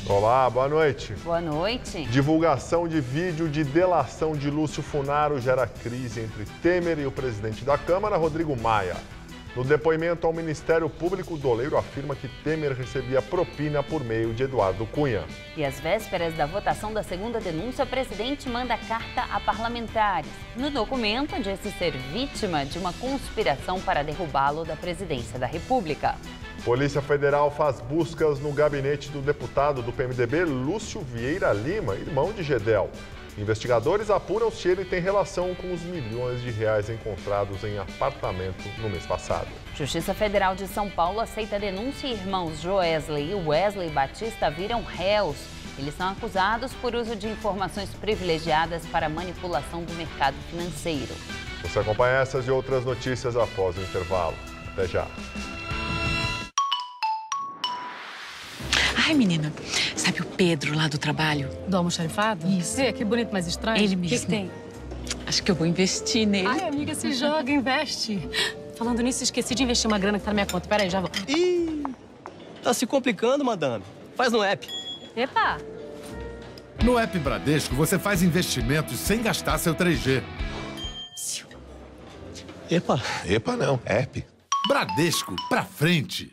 Olá, boa noite. Boa noite. Divulgação de vídeo de delação de Lúcio Funaro gera crise entre Temer e o presidente da Câmara, Rodrigo Maia. No depoimento ao Ministério Público, Doleiro afirma que Temer recebia propina por meio de Eduardo Cunha. E às vésperas da votação da segunda denúncia, o presidente manda carta a parlamentares. No documento, disse ser vítima de uma conspiração para derrubá-lo da presidência da República. Polícia Federal faz buscas no gabinete do deputado do PMDB, Lúcio Vieira Lima, irmão de Gedel. Investigadores apuram se ele tem relação com os milhões de reais encontrados em apartamento no mês passado. Justiça Federal de São Paulo aceita a denúncia e irmãos Joesley e Wesley Batista viram réus. Eles são acusados por uso de informações privilegiadas para manipulação do mercado financeiro. Você acompanha essas e outras notícias após o intervalo. Até já. Ai, menina, sabe o Pedro lá do trabalho? Do almoxarifado? Isso. É, que bonito, mas estranho. Ele mesmo. O que tem? Acho que eu vou investir nele. Ai, amiga, se joga, investe. Falando nisso, esqueci de investir uma grana que tá na minha conta. Pera aí, já vou. Ih, tá se complicando, madame. Faz no app. Epa! No app Bradesco, você faz investimentos sem gastar seu 3G. Epa. Epa não, app. Bradesco, pra frente.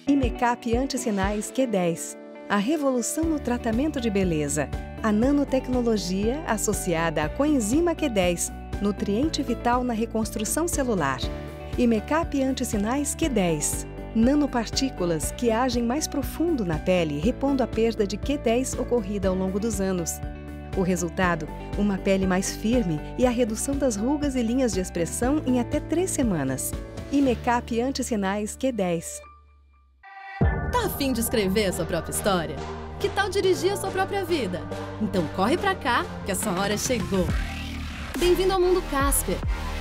Imecap Antissinais Q10. A revolução no tratamento de beleza. A nanotecnologia associada à coenzima Q10, nutriente vital na reconstrução celular. Imecap Antissinais Q10. Nanopartículas que agem mais profundo na pele, repondo a perda de Q10 ocorrida ao longo dos anos. O resultado, uma pele mais firme e a redução das rugas e linhas de expressão em até 3 semanas. Imecap Antissinais Q10. Tá a fim de escrever a sua própria história? Que tal dirigir a sua própria vida? Então corre pra cá, que a sua hora chegou. Bem-vindo ao Mundo Casper,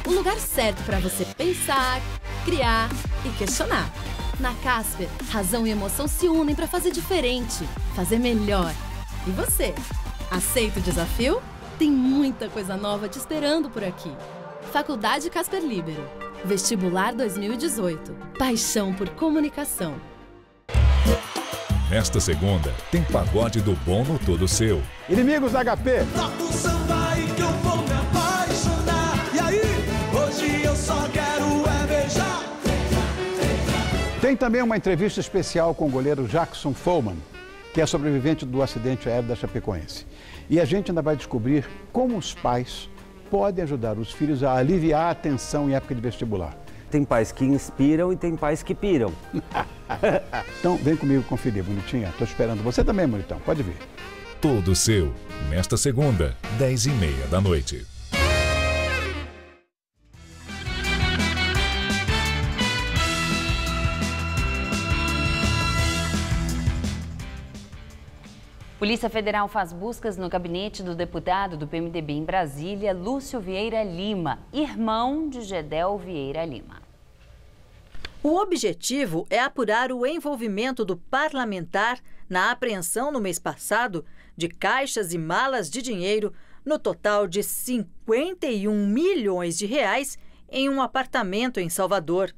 o lugar certo para você pensar, criar e questionar. Na Casper, razão e emoção se unem para fazer diferente, fazer melhor. E você? Aceita o desafio? Tem muita coisa nova te esperando por aqui. Faculdade Casper Libero. Vestibular 2018. Paixão por comunicação. Nesta segunda, tem pagode do bom no Todo Seu. Inimigos da HP. Toca o samba aí que eu vou me apaixonar. E aí, hoje eu só quero beijar. Tem também uma entrevista especial com o goleiro Jackson Follman, que é sobrevivente do acidente aéreo da Chapecoense. E a gente ainda vai descobrir como os pais podem ajudar os filhos a aliviar a tensão em época de vestibular. Tem pais que inspiram e tem pais que piram. Então, vem comigo conferir, bonitinha. Tô esperando você também, bonitão. Pode vir. Todo Seu, nesta segunda, 10h30 da noite. Polícia Federal faz buscas no gabinete do deputado do PMDB em Brasília, Lúcio Vieira Lima, irmão de Gedel Vieira Lima. O objetivo é apurar o envolvimento do parlamentar na apreensão no mês passado de caixas e malas de dinheiro no total de 51 milhões de reais em um apartamento em Salvador.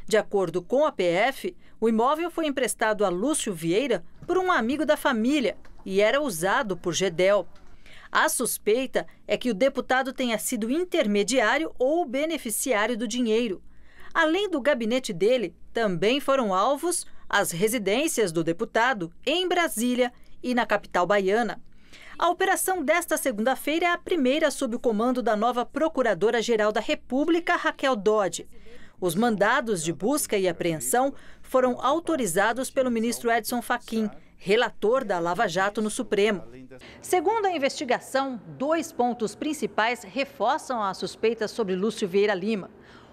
De acordo com a PF, o imóvel foi emprestado a Lúcio Vieira por um amigo da família e era usado por Gedel. A suspeita é que o deputado tenha sido intermediário ou beneficiário do dinheiro. Além do gabinete dele, também foram alvos as residências do deputado em Brasília e na capital baiana. A operação desta segunda-feira é a primeira sob o comando da nova Procuradora-Geral da República, Raquel Dodge. Os mandados de busca e apreensão foram autorizados pelo ministro Edson Fachin, relator da Lava Jato no Supremo. Segundo a investigação, 2 pontos principais reforçam a suspeita sobre Lúcio Vieira Lima.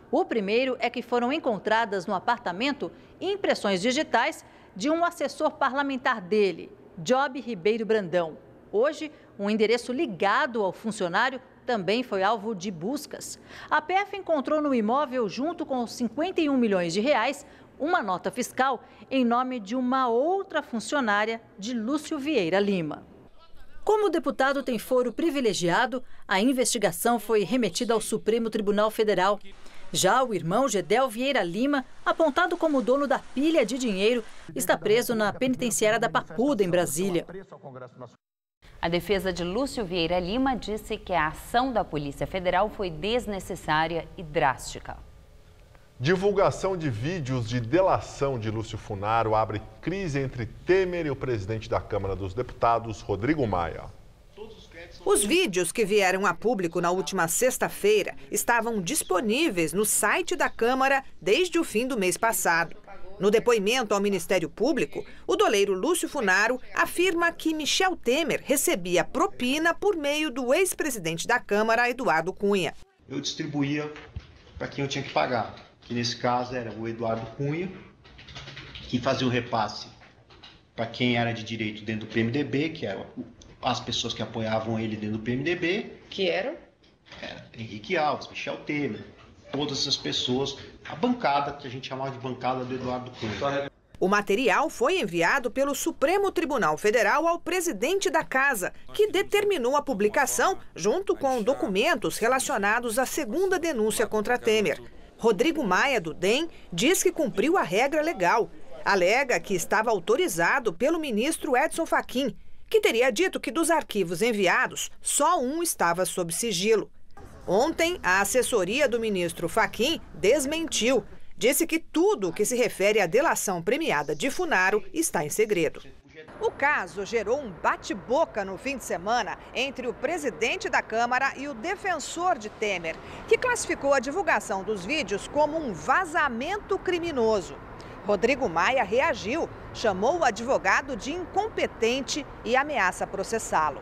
O primeiro é que foram encontradas no apartamento impressões digitais de um assessor parlamentar dele, Job Ribeiro Brandão. Hoje, um endereço ligado ao funcionário também foi alvo de buscas. A PF encontrou no imóvel, junto com os 51 milhões de reais, uma nota fiscal em nome de uma outra funcionária de Lúcio Vieira Lima. Como o deputado tem foro privilegiado, a investigação foi remetida ao Supremo Tribunal Federal. Já o irmão Gedel Vieira Lima, apontado como dono da pilha de dinheiro, está preso na penitenciária da Papuda, em Brasília. A defesa de Lúcio Vieira Lima disse que a ação da Polícia Federal foi desnecessária e drástica. Divulgação de vídeos de delação de Lúcio Funaro abre crise entre Temer e o presidente da Câmara dos Deputados, Rodrigo Maia. Os vídeos que vieram a público na última sexta-feira estavam disponíveis no site da Câmara desde o fim do mês passado. No depoimento ao Ministério Público, o doleiro Lúcio Funaro afirma que Michel Temer recebia propina por meio do ex-presidente da Câmara, Eduardo Cunha. Eu distribuía para quem eu tinha que pagar, que nesse caso era o Eduardo Cunha, que fazia o repasse para quem era de direito dentro do PMDB, que eram as pessoas que apoiavam ele dentro do PMDB. Que eram? Henrique Alves, Michel Temer, todas essas pessoas, a bancada, que a gente chamava de bancada do Eduardo Cunha. O material foi enviado pelo Supremo Tribunal Federal ao presidente da Casa, que determinou a publicação junto com documentos relacionados à segunda denúncia contra Temer. Rodrigo Maia, do DEM, diz que cumpriu a regra legal. Alega que estava autorizado pelo ministro Edson Fachin, que teria dito que dos arquivos enviados, só um estava sob sigilo. Ontem, a assessoria do ministro Fachin desmentiu. Disse que tudo que se refere à delação premiada de Funaro está em segredo. O caso gerou um bate-boca no fim de semana entre o presidente da Câmara e o defensor de Temer, que classificou a divulgação dos vídeos como um vazamento criminoso. Rodrigo Maia reagiu, chamou o advogado de incompetente e ameaça processá-lo.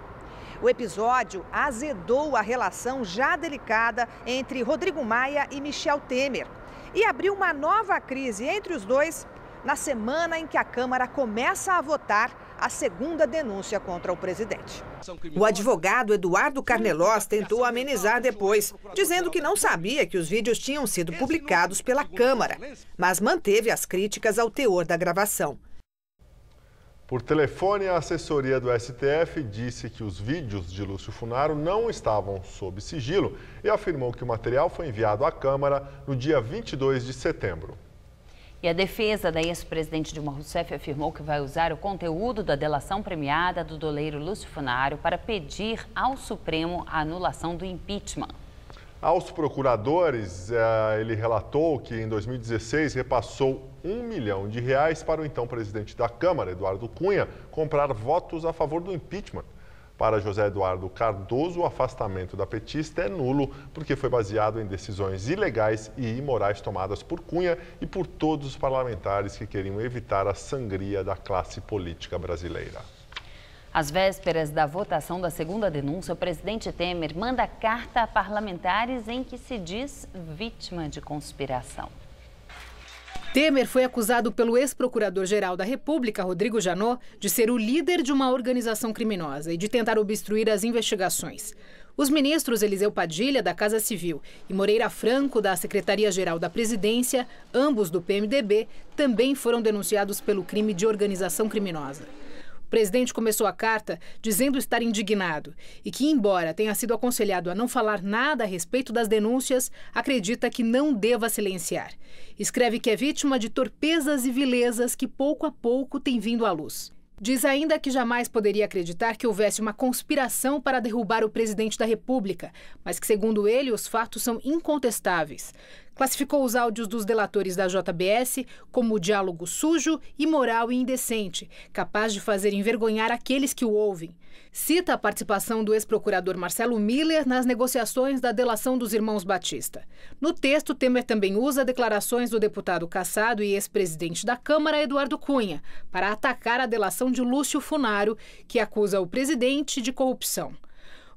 O episódio azedou a relação já delicada entre Rodrigo Maia e Michel Temer e abriu uma nova crise entre os dois na semana em que a Câmara começa a votar a segunda denúncia contra o presidente. O advogado Eduardo Carnelós tentou amenizar depois, dizendo que não sabia que os vídeos tinham sido publicados pela Câmara, mas manteve as críticas ao teor da gravação. Por telefone, a assessoria do STF disse que os vídeos de Lúcio Funaro não estavam sob sigilo e afirmou que o material foi enviado à Câmara no dia 22 de setembro. E a defesa da ex-presidente Dilma Rousseff afirmou que vai usar o conteúdo da delação premiada do doleiro Lúcio Funaro para pedir ao Supremo a anulação do impeachment. Aos procuradores, ele relatou que em 2016 repassou R$1 milhão para o então presidente da Câmara, Eduardo Cunha, comprar votos a favor do impeachment. Para José Eduardo Cardoso, o afastamento da petista é nulo porque foi baseado em decisões ilegais e imorais tomadas por Cunha e por todos os parlamentares que queriam evitar a sangria da classe política brasileira. Às vésperas da votação da segunda denúncia, o presidente Temer manda carta a parlamentares em que se diz vítima de conspiração. Temer foi acusado pelo ex-procurador-geral da República, Rodrigo Janot, de ser o líder de uma organização criminosa e de tentar obstruir as investigações. Os ministros Eliseu Padilha, da Casa Civil, e Moreira Franco, da Secretaria-Geral da Presidência, ambos do PMDB, também foram denunciados pelo crime de organização criminosa. O presidente começou a carta dizendo estar indignado e que, embora tenha sido aconselhado a não falar nada a respeito das denúncias, acredita que não deva silenciar. Escreve que é vítima de torpezas e vilezas que pouco a pouco têm vindo à luz. Diz ainda que jamais poderia acreditar que houvesse uma conspiração para derrubar o presidente da República, mas que, segundo ele, os fatos são incontestáveis. Classificou os áudios dos delatores da JBS como diálogo sujo, imoral e indecente, capaz de fazer envergonhar aqueles que o ouvem. Cita a participação do ex-procurador Marcelo Miller nas negociações da delação dos irmãos Batista. No texto, Temer também usa declarações do deputado cassado e ex-presidente da Câmara, Eduardo Cunha, para atacar a delação de Lúcio Funaro, que acusa o presidente de corrupção.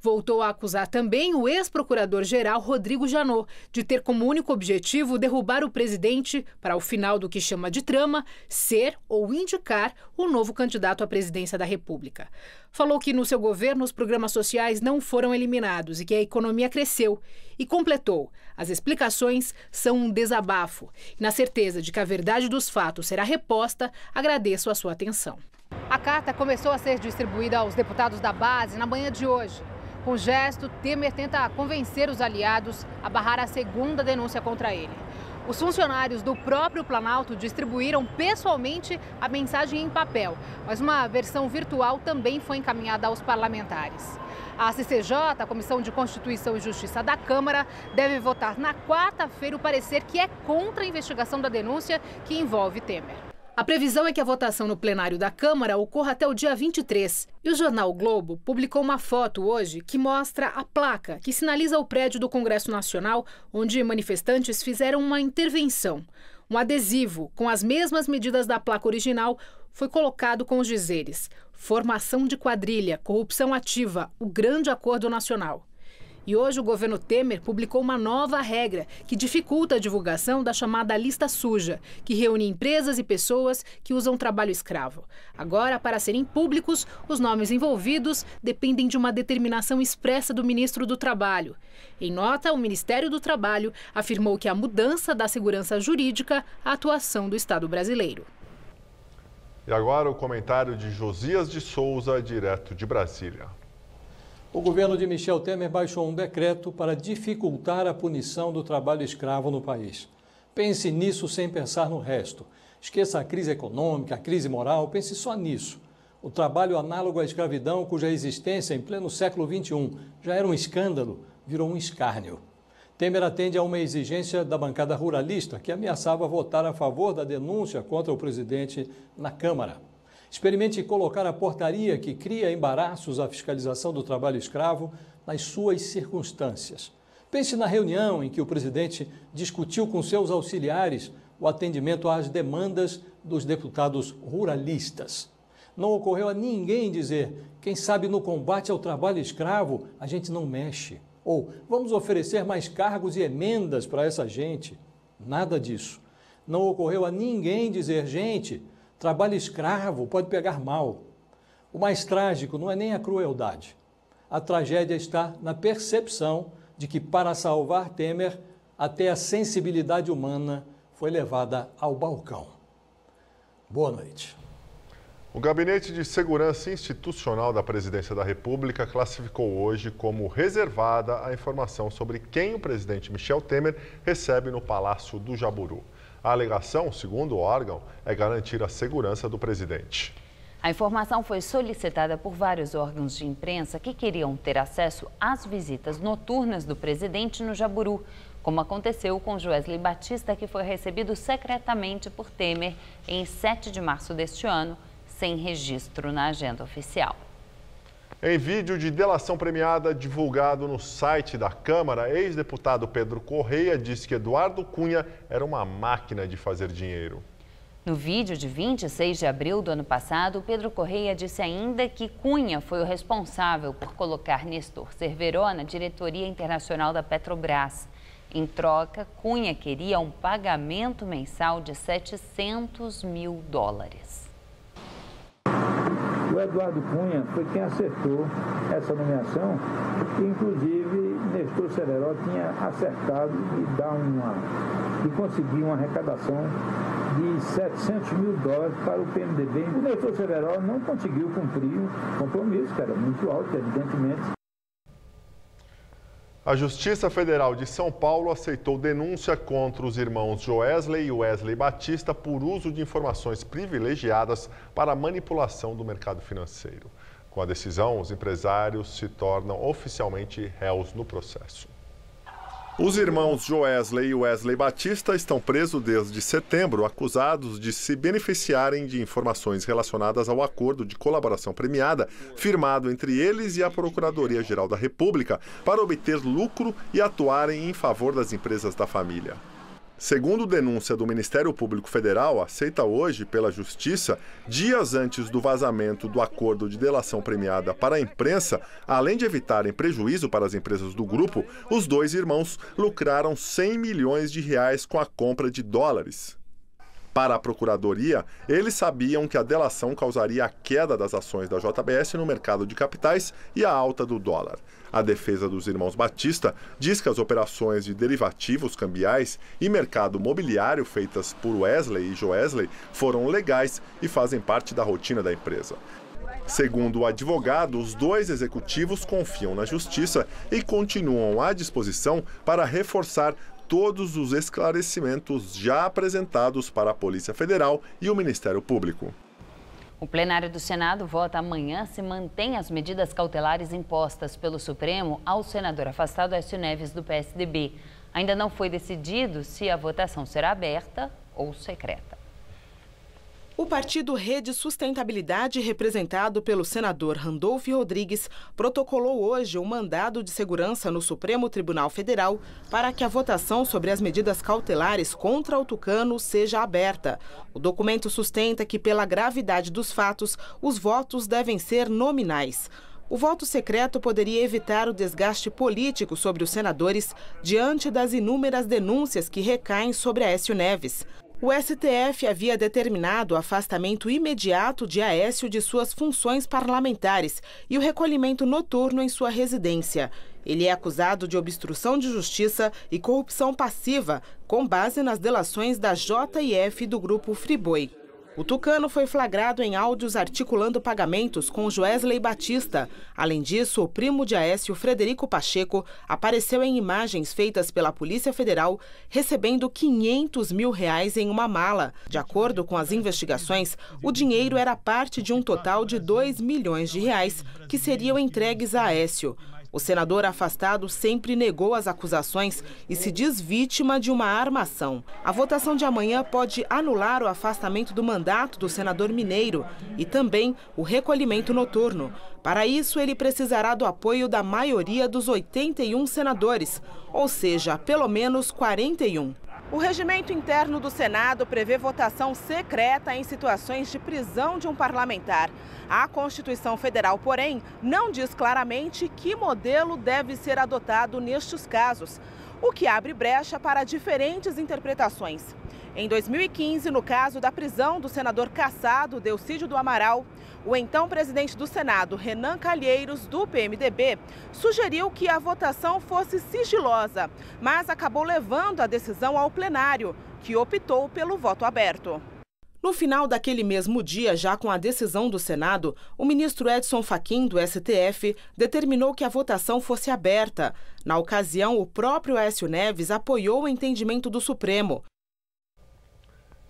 Voltou a acusar também o ex-procurador-geral Rodrigo Janot de ter como único objetivo derrubar o presidente para, ao final do que chama de trama, ser ou indicar o novo candidato à presidência da República. Falou que no seu governo os programas sociais não foram eliminados e que a economia cresceu. E completou: as explicações são um desabafo. E na certeza de que a verdade dos fatos será reposta, agradeço a sua atenção. A carta começou a ser distribuída aos deputados da base na manhã de hoje. Com o gesto, Temer tenta convencer os aliados a barrar a segunda denúncia contra ele. Os funcionários do próprio Planalto distribuíram pessoalmente a mensagem em papel, mas uma versão virtual também foi encaminhada aos parlamentares. A CCJ, a Comissão de Constituição e Justiça da Câmara, deve votar na quarta-feira o parecer que é contra a investigação da denúncia que envolve Temer. A previsão é que a votação no plenário da Câmara ocorra até o dia 23. E o jornal o Globo publicou uma foto hoje que mostra a placa que sinaliza o prédio do Congresso Nacional, onde manifestantes fizeram uma intervenção. Um adesivo com as mesmas medidas da placa original foi colocado com os dizeres: formação de quadrilha, corrupção ativa, o grande acordo nacional. E hoje o governo Temer publicou uma nova regra que dificulta a divulgação da chamada lista suja, que reúne empresas e pessoas que usam trabalho escravo. Agora, para serem públicos, os nomes envolvidos dependem de uma determinação expressa do ministro do Trabalho. Em nota, o Ministério do Trabalho afirmou que a mudança dá segurança jurídica à atuação do Estado brasileiro. E agora o comentário de Josias de Souza, direto de Brasília. O governo de Michel Temer baixou um decreto para dificultar a punição do trabalho escravo no país. Pense nisso sem pensar no resto. Esqueça a crise econômica, a crise moral, pense só nisso. O trabalho análogo à escravidão, cuja existência em pleno século XXI já era um escândalo, virou um escárnio. Temer atende a uma exigência da bancada ruralista, que ameaçava votar a favor da denúncia contra o presidente na Câmara. Experimente colocar a portaria que cria embaraços à fiscalização do trabalho escravo nas suas circunstâncias. Pense na reunião em que o presidente discutiu com seus auxiliares o atendimento às demandas dos deputados ruralistas. Não ocorreu a ninguém dizer: quem sabe no combate ao trabalho escravo a gente não mexe. Ou vamos oferecer mais cargos e emendas para essa gente. Nada disso. Não ocorreu a ninguém dizer: gente, trabalho escravo pode pegar mal. O mais trágico não é nem a crueldade. A tragédia está na percepção de que, para salvar Temer, até a sensibilidade humana foi levada ao balcão. Boa noite. O Gabinete de Segurança Institucional da Presidência da República classificou hoje como reservada a informação sobre quem o presidente Michel Temer recebe no Palácio do Jaburu. A alegação, segundo o órgão, é garantir a segurança do presidente. A informação foi solicitada por vários órgãos de imprensa que queriam ter acesso às visitas noturnas do presidente no Jaburu, como aconteceu com Joesley Batista, que foi recebido secretamente por Temer em 7 de março deste ano, sem registro na agenda oficial. Em vídeo de delação premiada divulgado no site da Câmara, ex-deputado Pedro Correia disse que Eduardo Cunha era uma máquina de fazer dinheiro. No vídeo de 26 de abril do ano passado, Pedro Correia disse ainda que Cunha foi o responsável por colocar Nestor Cerveró na diretoria internacional da Petrobras. Em troca, Cunha queria um pagamento mensal de $700 mil. O Eduardo Cunha foi quem acertou essa nomeação, e inclusive Nestor Cerveró tinha acertado de conseguir uma arrecadação de $700 mil para o PMDB. O Nestor Cerveró não conseguiu cumprir o compromisso, que era muito alto, evidentemente. A Justiça Federal de São Paulo aceitou denúncia contra os irmãos Joesley e Wesley Batista por uso de informações privilegiadas para manipulação do mercado financeiro. Com a decisão, os empresários se tornam oficialmente réus no processo. Os irmãos Joesley e Wesley Batista estão presos desde setembro, acusados de se beneficiarem de informações relacionadas ao acordo de colaboração premiada firmado entre eles e a Procuradoria-Geral da República para obter lucro e atuarem em favor das empresas da família. Segundo denúncia do Ministério Público Federal, aceita hoje pela Justiça, dias antes do vazamento do acordo de delação premiada para a imprensa, além de evitarem prejuízo para as empresas do grupo, os dois irmãos lucraram R$100 milhões com a compra de dólares. Para a Procuradoria, eles sabiam que a delação causaria a queda das ações da JBS no mercado de capitais e a alta do dólar. A defesa dos irmãos Batista diz que as operações de derivativos cambiais e mercado mobiliário feitas por Wesley e Joesley foram legais e fazem parte da rotina da empresa. Segundo o advogado, os dois executivos confiam na justiça e continuam à disposição para reforçar todos os esclarecimentos já apresentados para a Polícia Federal e o Ministério Público. O plenário do Senado vota amanhã se mantém as medidas cautelares impostas pelo Supremo ao senador afastado Aécio Neves do PSDB. Ainda não foi decidido se a votação será aberta ou secreta. O partido Rede Sustentabilidade, representado pelo senador Randolfo Rodrigues, protocolou hoje um mandado de segurança no Supremo Tribunal Federal para que a votação sobre as medidas cautelares contra o Tucano seja aberta. O documento sustenta que, pela gravidade dos fatos, os votos devem ser nominais. O voto secreto poderia evitar o desgaste político sobre os senadores diante das inúmeras denúncias que recaem sobre Aécio Neves. O STF havia determinado o afastamento imediato de Aécio de suas funções parlamentares e o recolhimento noturno em sua residência. Ele é acusado de obstrução de justiça e corrupção passiva, com base nas delações da JF do grupo Friboi. O Tucano foi flagrado em áudios articulando pagamentos com Joesley Batista. Além disso, o primo de Aécio, Frederico Pacheco, apareceu em imagens feitas pela Polícia Federal recebendo R$500 mil em uma mala. De acordo com as investigações, o dinheiro era parte de um total de R$2 milhões que seriam entregues a Aécio. O senador afastado sempre negou as acusações e se diz vítima de uma armação. A votação de amanhã pode anular o afastamento do mandato do senador mineiro e também o recolhimento noturno. Para isso, ele precisará do apoio da maioria dos 81 senadores, ou seja, pelo menos 41. O regimento interno do Senado prevê votação secreta em situações de prisão de um parlamentar. A Constituição Federal, porém, não diz claramente que modelo deve ser adotado nestes casos, o que abre brecha para diferentes interpretações. Em 2015, no caso da prisão do senador cassado Delcídio do Amaral, o então presidente do Senado, Renan Calheiros, do PMDB, sugeriu que a votação fosse sigilosa, mas acabou levando a decisão ao plenário, que optou pelo voto aberto. No final daquele mesmo dia, já com a decisão do Senado, o ministro Edson Fachin, do STF, determinou que a votação fosse aberta. Na ocasião, o próprio Aécio Neves apoiou o entendimento do Supremo.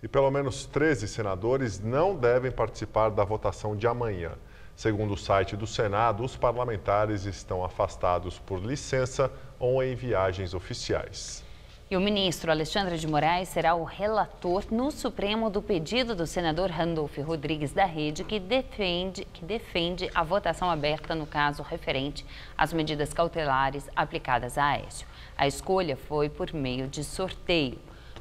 E pelo menos 13 senadores não devem participar da votação de amanhã. Segundo o site do Senado, os parlamentares estão afastados por licença ou em viagens oficiais. E o ministro Alexandre de Moraes será o relator no Supremo do pedido do senador Randolfo Rodrigues da Rede, que defende a votação aberta no caso referente às medidas cautelares aplicadas a Aécio. A escolha foi por meio de sorteio.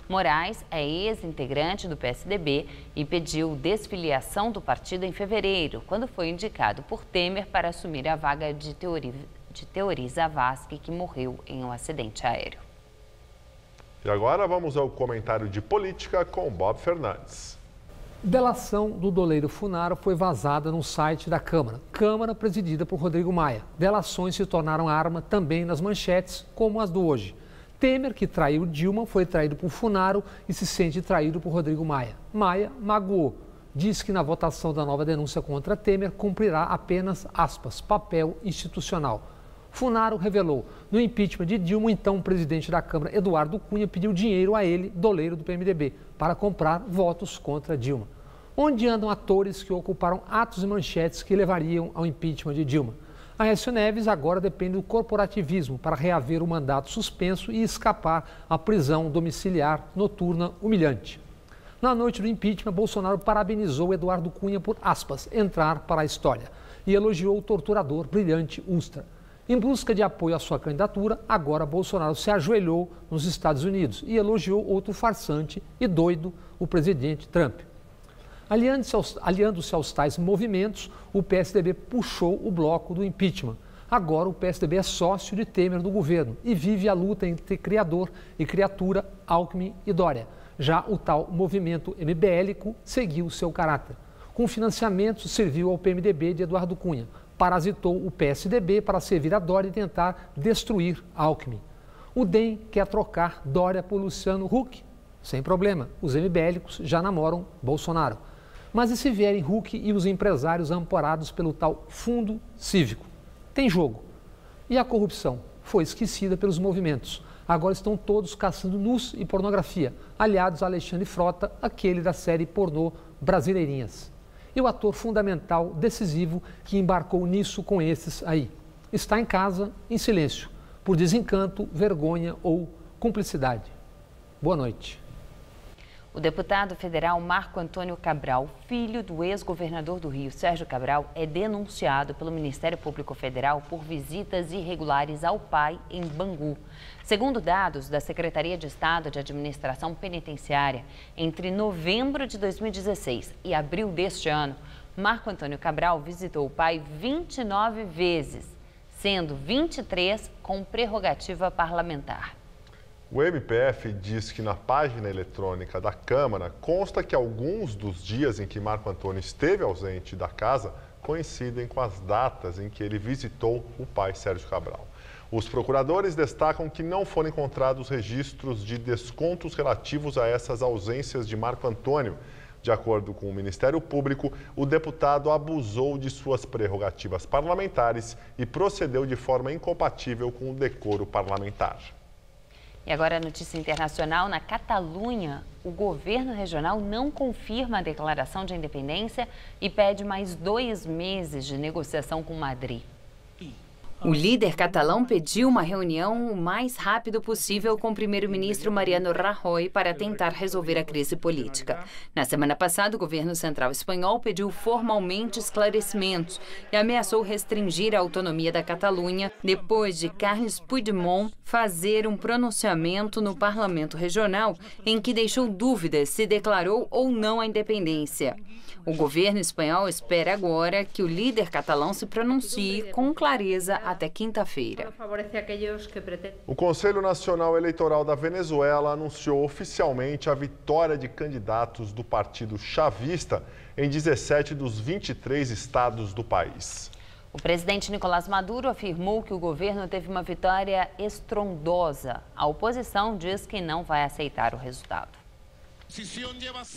Moraes é ex-integrante do PSDB e pediu desfiliação do partido em fevereiro, quando foi indicado por Temer para assumir a vaga de Teori Zavascki, que morreu em um acidente aéreo. E agora vamos ao comentário de política com Bob Fernandes. Delação do doleiro Funaro foi vazada no site da Câmara presidida por Rodrigo Maia. Delações se tornaram arma também nas manchetes, como as do hoje. Temer, que traiu Dilma, foi traído por Funaro e se sente traído por Rodrigo Maia. Maia magoou. Diz que na votação da nova denúncia contra Temer cumprirá apenas, aspas, papel institucional. Funaro revelou. No impeachment de Dilma, então o presidente da Câmara, Eduardo Cunha, pediu dinheiro a ele, doleiro do PMDB, para comprar votos contra Dilma. Onde andam atores que ocuparam atos e manchetes que levariam ao impeachment de Dilma? Aécio Neves agora depende do corporativismo para reaver o mandato suspenso e escapar à prisão domiciliar noturna humilhante. Na noite do impeachment, Bolsonaro parabenizou Eduardo Cunha por, aspas, entrar para a história e elogiou o torturador brilhante Ustra. Em busca de apoio à sua candidatura, agora Bolsonaro se ajoelhou nos Estados Unidos e elogiou outro farsante e doido, o presidente Trump. Aliando-se aos tais movimentos, o PSDB puxou o bloco do impeachment. Agora o PSDB é sócio de Temer no governo e vive a luta entre criador e criatura, Alckmin e Dória. Já o tal movimento MBL seguiu seu caráter. Com financiamento, serviu ao PMDB de Eduardo Cunha. Parasitou o PSDB para servir a Dória e tentar destruir Alckmin. O DEM quer trocar Dória por Luciano Huck? Sem problema, os MBLicos já namoram Bolsonaro. Mas e se vierem Huck e os empresários amparados pelo tal fundo cívico? Tem jogo. E a corrupção? Foi esquecida pelos movimentos. Agora estão todos caçando nus e pornografia, aliados a Alexandre Frota, aquele da série pornô Brasileirinhas. E o ator fundamental, decisivo, que embarcou nisso com esses aí. Está em casa, em silêncio, por desencanto, vergonha ou cumplicidade. Boa noite. O deputado federal Marco Antônio Cabral, filho do ex-governador do Rio, Sérgio Cabral, é denunciado pelo Ministério Público Federal por visitas irregulares ao pai em Bangu. Segundo dados da Secretaria de Estado de Administração Penitenciária, entre novembro de 2016 e abril deste ano, Marco Antônio Cabral visitou o pai 29 vezes, sendo 23 com prerrogativa parlamentar. O MPF diz que na página eletrônica da Câmara consta que alguns dos dias em que Marco Antônio esteve ausente da casa coincidem com as datas em que ele visitou o pai Sérgio Cabral. Os procuradores destacam que não foram encontrados registros de descontos relativos a essas ausências de Marco Antônio. De acordo com o Ministério Público, o deputado abusou de suas prerrogativas parlamentares e procedeu de forma incompatível com o decoro parlamentar. E agora a notícia internacional: na Catalunha, o governo regional não confirma a declaração de independência e pede mais 2 meses de negociação com Madrid. O líder catalão pediu uma reunião o mais rápido possível com o primeiro-ministro Mariano Rajoy para tentar resolver a crise política. Na semana passada, o governo central espanhol pediu formalmente esclarecimentos e ameaçou restringir a autonomia da Catalunha depois de Carles Puigdemont fazer um pronunciamento no parlamento regional em que deixou dúvidas se declarou ou não a independência. O governo espanhol espera agora que o líder catalão se pronuncie com clareza até quinta-feira. O Conselho Nacional Eleitoral da Venezuela anunciou oficialmente a vitória de candidatos do Partido Chavista em 17 dos 23 estados do país. O presidente Nicolás Maduro afirmou que o governo teve uma vitória estrondosa. A oposição diz que não vai aceitar o resultado.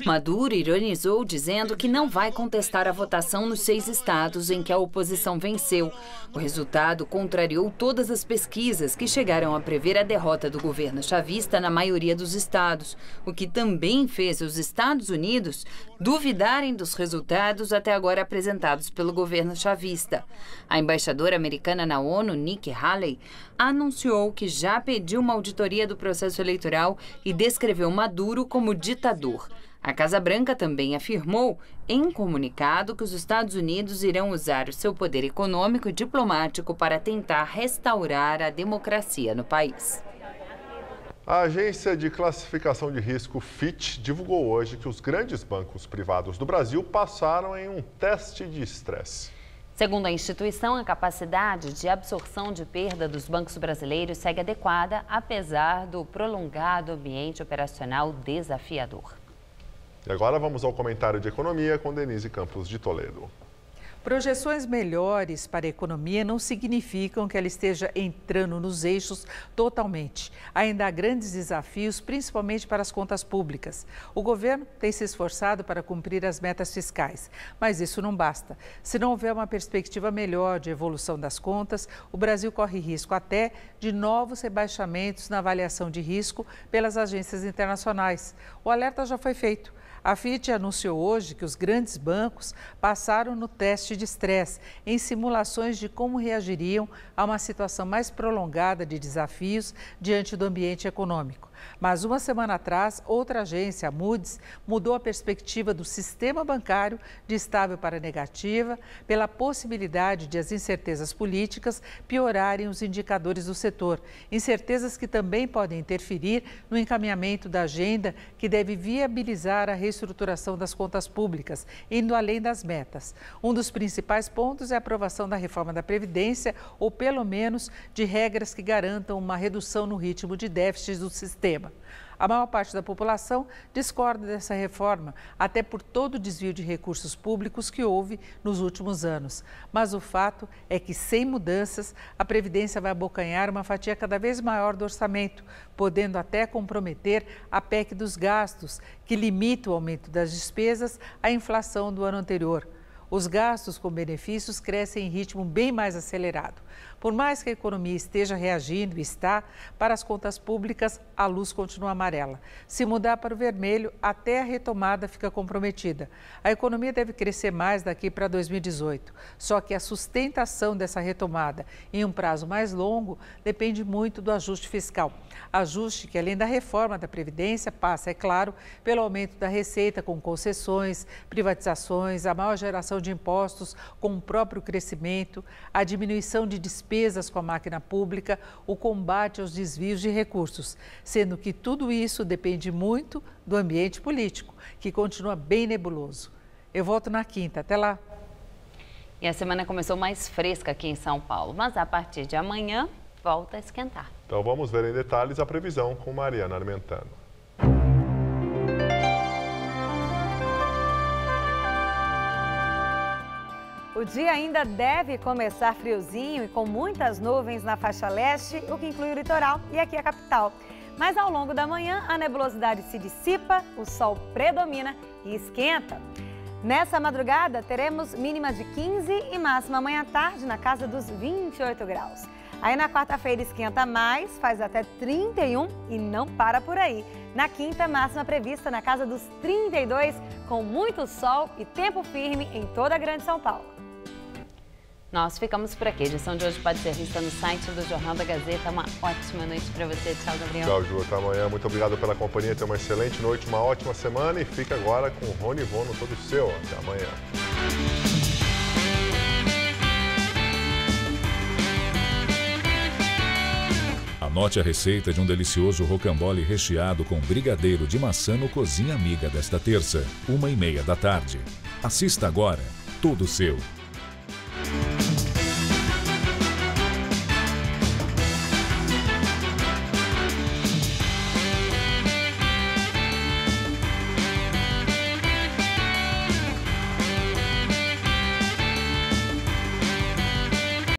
Maduro ironizou dizendo que não vai contestar a votação nos 6 estados em que a oposição venceu. O resultado contrariou todas as pesquisas que chegaram a prever a derrota do governo chavista na maioria dos estados, o que também fez os Estados Unidos duvidarem dos resultados até agora apresentados pelo governo chavista. A embaixadora americana na ONU, Nikki Haley, anunciou que já pediu uma auditoria do processo eleitoral e descreveu Maduro como ditador. A Casa Branca também afirmou, em comunicado, que os Estados Unidos irão usar o seu poder econômico e diplomático para tentar restaurar a democracia no país. A agência de classificação de risco Fitch divulgou hoje que os grandes bancos privados do Brasil passaram em um teste de estresse. Segundo a instituição, a capacidade de absorção de perda dos bancos brasileiros segue adequada, apesar do prolongado ambiente operacional desafiador. E agora vamos ao comentário de economia com Denise Campos de Toledo. Projeções melhores para a economia não significam que ela esteja entrando nos eixos totalmente. Ainda há grandes desafios, principalmente para as contas públicas. O governo tem se esforçado para cumprir as metas fiscais, mas isso não basta. Se não houver uma perspectiva melhor de evolução das contas, o Brasil corre risco até de novos rebaixamentos na avaliação de risco pelas agências internacionais. O alerta já foi feito. A Fitch anunciou hoje que os grandes bancos passaram no teste de estresse em simulações de como reagiriam a uma situação mais prolongada de desafios diante do ambiente econômico. Mas uma semana atrás, outra agência, a Moody's, mudou a perspectiva do sistema bancário de estável para negativa pela possibilidade de as incertezas políticas piorarem os indicadores do setor. Incertezas que também podem interferir no encaminhamento da agenda que deve viabilizar a reestruturação das contas públicas, indo além das metas. Um dos principais pontos é a aprovação da reforma da Previdência ou, pelo menos, de regras que garantam uma redução no ritmo de déficit do sistema. extrema. A maior parte da população discorda dessa reforma, até por todo o desvio de recursos públicos que houve nos últimos anos. Mas o fato é que, sem mudanças, a Previdência vai abocanhar uma fatia cada vez maior do orçamento, podendo até comprometer a PEC dos gastos, que limita o aumento das despesas à inflação do ano anterior. Os gastos com benefícios crescem em ritmo bem mais acelerado. Por mais que a economia esteja reagindo e está, para as contas públicas, a luz continua amarela. Se mudar para o vermelho, até a retomada fica comprometida. A economia deve crescer mais daqui para 2018. Só que a sustentação dessa retomada em um prazo mais longo depende muito do ajuste fiscal. Ajuste que, além da reforma da Previdência, passa, é claro, pelo aumento da receita com concessões, privatizações, a maior geração de impostos com o próprio crescimento, a diminuição de despesas com a máquina pública, o combate aos desvios de recursos, sendo que tudo isso depende muito do ambiente político, que continua bem nebuloso. Eu volto na quinta. Até lá. E a semana começou mais fresca aqui em São Paulo, mas a partir de amanhã volta a esquentar. Então vamos ver em detalhes a previsão com Mariana Armentano. O dia ainda deve começar friozinho e com muitas nuvens na faixa leste, o que inclui o litoral e aqui a capital. Mas ao longo da manhã, a nebulosidade se dissipa, o sol predomina e esquenta. Nessa madrugada, teremos mínima de 15 e máxima amanhã à tarde na casa dos 28 graus. Aí na quarta-feira esquenta mais, faz até 31 e não para por aí. Na quinta, máxima prevista na casa dos 32, com muito sol e tempo firme em toda a Grande São Paulo. Nós ficamos por aqui. A edição de hoje pode ser vista no site do Jornal da Gazeta. Uma ótima noite para você. Tchau, Gabriel. Tchau, Ju. Até amanhã. Muito obrigado pela companhia. Tenha uma excelente noite, uma ótima semana. E fica agora com o Rony Von no Todo Seu. Até amanhã. Anote a receita de um delicioso rocambole recheado com brigadeiro de maçã no Cozinha Amiga desta terça, 1h30 da tarde. Assista agora. Todo Seu.